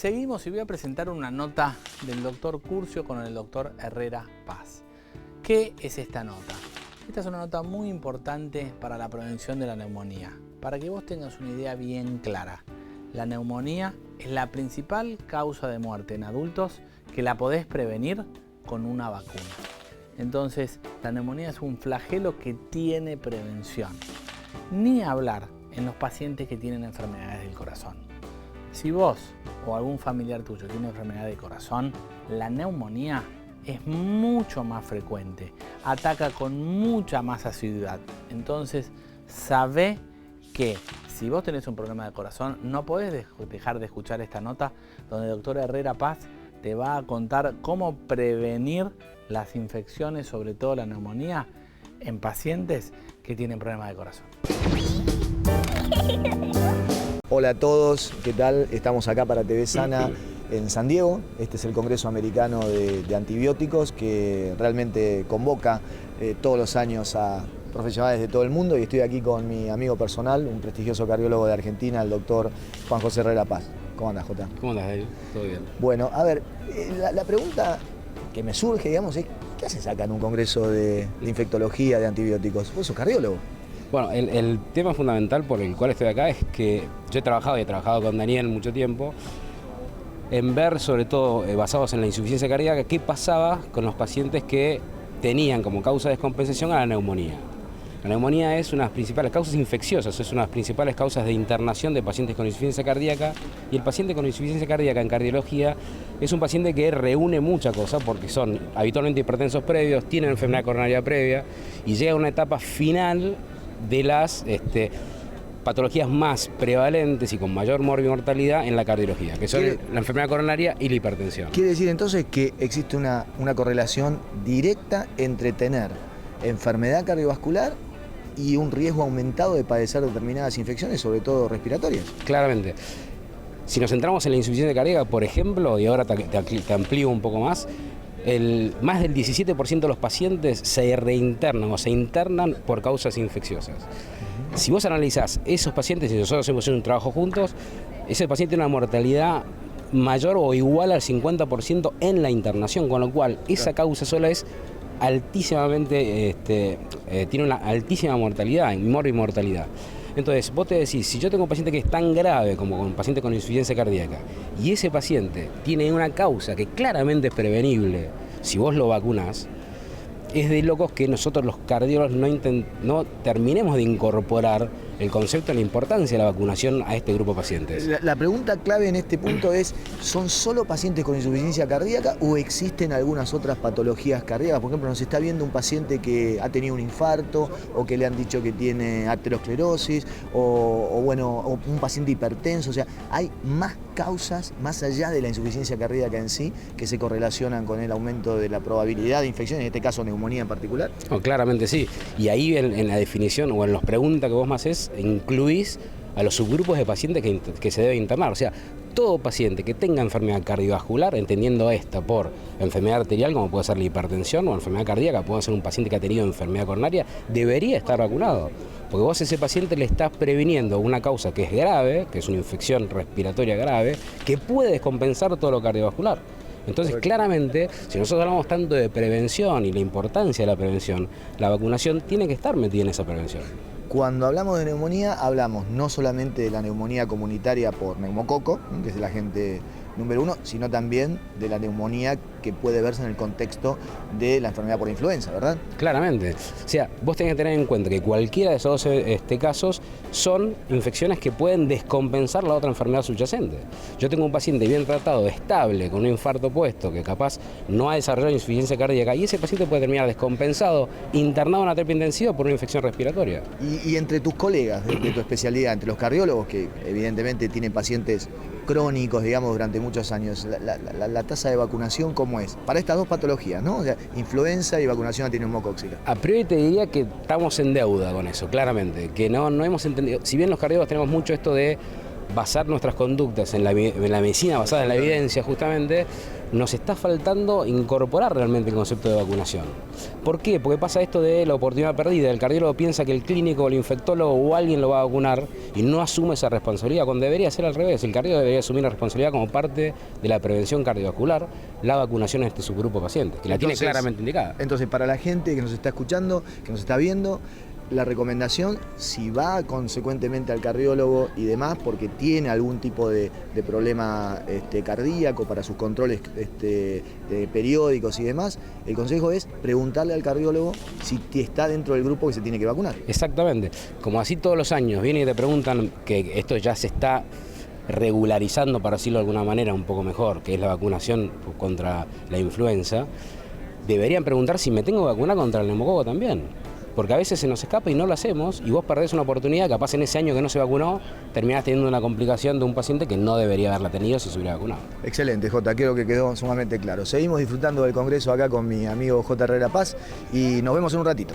Seguimos y voy a presentar una nota del doctor Curcio con el doctor Herrera Paz. ¿Qué es esta nota? Esta es una nota muy importante para la prevención de la neumonía. Para que vos tengas una idea bien clara, la neumonía es la principal causa de muerte en adultos que la podés prevenir con una vacuna. Entonces, la neumonía es un flagelo que tiene prevención. Ni hablar en los pacientes que tienen enfermedades del corazón. Si vos o algún familiar tuyo tiene enfermedad de corazón, la neumonía es mucho más frecuente, ataca con mucha más asiduidad. Entonces, sabé que si vos tenés un problema de corazón, no podés dejar de escuchar esta nota donde el doctor Herrera Paz te va a contar cómo prevenir las infecciones, sobre todo la neumonía, en pacientes que tienen problemas de corazón. Hola a todos, ¿qué tal? Estamos acá para TV Sana en San Diego. Este es el Congreso Americano de Antibióticos que realmente convoca todos los años a profesionales de todo el mundo y estoy aquí con mi amigo personal, un prestigioso cardiólogo de Argentina, el doctor Juan José Herrera Paz. ¿Cómo andas, Jota? ¿Cómo andas, David? ¿Todo bien? Bueno, a ver, la pregunta que me surge, digamos, es ¿qué haces acá en un congreso de infectología, de antibióticos? ¿Vos sos cardiólogo? Bueno, el tema fundamental por el cual estoy acá es que yo he trabajado con Daniel mucho tiempo en ver, sobre todo basados en la insuficiencia cardíaca, qué pasaba con los pacientes que tenían como causa de descompensación a la neumonía. La neumonía es una de las principales causas infecciosas, es una de las principales causas de internación de pacientes con insuficiencia cardíaca y el paciente con insuficiencia cardíaca en cardiología es un paciente que reúne muchas cosas porque son habitualmente hipertensos previos, tienen enfermedad coronaria previa y llega a una etapa final de las patologías más prevalentes y con mayor mortalidad en la cardiología, que son la enfermedad coronaria y la hipertensión. Quiere decir entonces que existe una correlación directa entre tener enfermedad cardiovascular y un riesgo aumentado de padecer determinadas infecciones, sobre todo respiratorias. Claramente. Si nos centramos en la insuficiencia cardíaca, por ejemplo, y ahora te amplío un poco más, más del 17% de los pacientes se reinternan o se internan por causas infecciosas. Si vos analizás esos pacientes, y nosotros hemos hecho un trabajo juntos, ese paciente tiene una mortalidad mayor o igual al 50% en la internación, con lo cual esa causa sola es altísimamente, tiene una altísima mortalidad, mortalidad. Entonces, vos te decís, si yo tengo un paciente que es tan grave como un paciente con insuficiencia cardíaca y ese paciente tiene una causa que claramente es prevenible, si vos lo vacunás, es de locos que nosotros los cardiólogos no terminemos de incorporar el concepto de la importancia de la vacunación a este grupo de pacientes. La pregunta clave en este punto es, ¿son solo pacientes con insuficiencia cardíaca o existen algunas otras patologías cardíacas? Por ejemplo, nos está viendo un paciente que ha tenido un infarto o que le han dicho que tiene aterosclerosis o un paciente hipertenso. O sea, hay más causas, más allá de la insuficiencia cardíaca en sí, que se correlacionan con el aumento de la probabilidad de infección, en este caso neumonía en particular. No, claramente sí. Y ahí en la definición o en las preguntas que vos me haces, incluís a los subgrupos de pacientes que se deben internar. O sea, todo paciente que tenga enfermedad cardiovascular, entendiendo esta por enfermedad arterial, como puede ser la hipertensión, o enfermedad cardíaca, puede ser un paciente que ha tenido enfermedad coronaria, debería estar vacunado. Porque vos a ese paciente le estás previniendo una causa que es grave, que es una infección respiratoria grave, que puede descompensar todo lo cardiovascular. Entonces, claramente, si nosotros hablamos tanto de prevención y la importancia de la prevención, la vacunación tiene que estar metida en esa prevención. Cuando hablamos de neumonía, hablamos no solamente de la neumonía comunitaria por neumococo, que es el agente número 1, sino también de la neumonía que puede verse en el contexto de la enfermedad por influenza, ¿verdad? Claramente. O sea, vos tenés que tener en cuenta que cualquiera de esos dos casos son infecciones que pueden descompensar la otra enfermedad subyacente. Yo tengo un paciente bien tratado, estable, con un infarto puesto, que capaz no ha desarrollado insuficiencia cardíaca, y ese paciente puede terminar descompensado, internado en una terapia intensiva por una infección respiratoria. Y entre tus colegas de tu especialidad, entre los cardiólogos, que evidentemente tienen pacientes crónicos, digamos, durante muchos años, la tasa de vacunación, ¿cómo es? Para estas dos patologías, ¿no? O sea, influenza y vacunación antineumocóxica. A priori te diría que estamos en deuda con eso, claramente, que no hemos entendido, si bien los cardiólogos tenemos mucho esto de basar nuestras conductas en la medicina basada en la evidencia justamente, nos está faltando incorporar realmente el concepto de vacunación. ¿Por qué? Porque pasa esto de la oportunidad perdida. El cardiólogo piensa que el clínico, el infectólogo o alguien lo va a vacunar y no asume esa responsabilidad, cuando debería ser al revés. El cardiólogo debería asumir la responsabilidad como parte de la prevención cardiovascular, la vacunación a este subgrupo de pacientes, que la tiene claramente indicada. Entonces, para la gente que nos está escuchando, que nos está viendo, la recomendación, si va consecuentemente al cardiólogo y demás, porque tiene algún tipo de problema cardíaco para sus controles periódicos y demás, el consejo es preguntarle al cardiólogo si está dentro del grupo que se tiene que vacunar. Exactamente. Como así todos los años vienen y te preguntan, que esto ya se está regularizando, para decirlo de alguna manera un poco mejor, que es la vacunación contra la influenza, deberían preguntar si me tengo que vacunar contra el neumococo también. Porque a veces se nos escapa y no lo hacemos, y vos perdés una oportunidad, capaz en ese año que no se vacunó, terminás teniendo una complicación de un paciente que no debería haberla tenido si se hubiera vacunado. Excelente, Jota, creo que quedó sumamente claro. Seguimos disfrutando del congreso acá con mi amigo J. Herrera Paz y nos vemos en un ratito.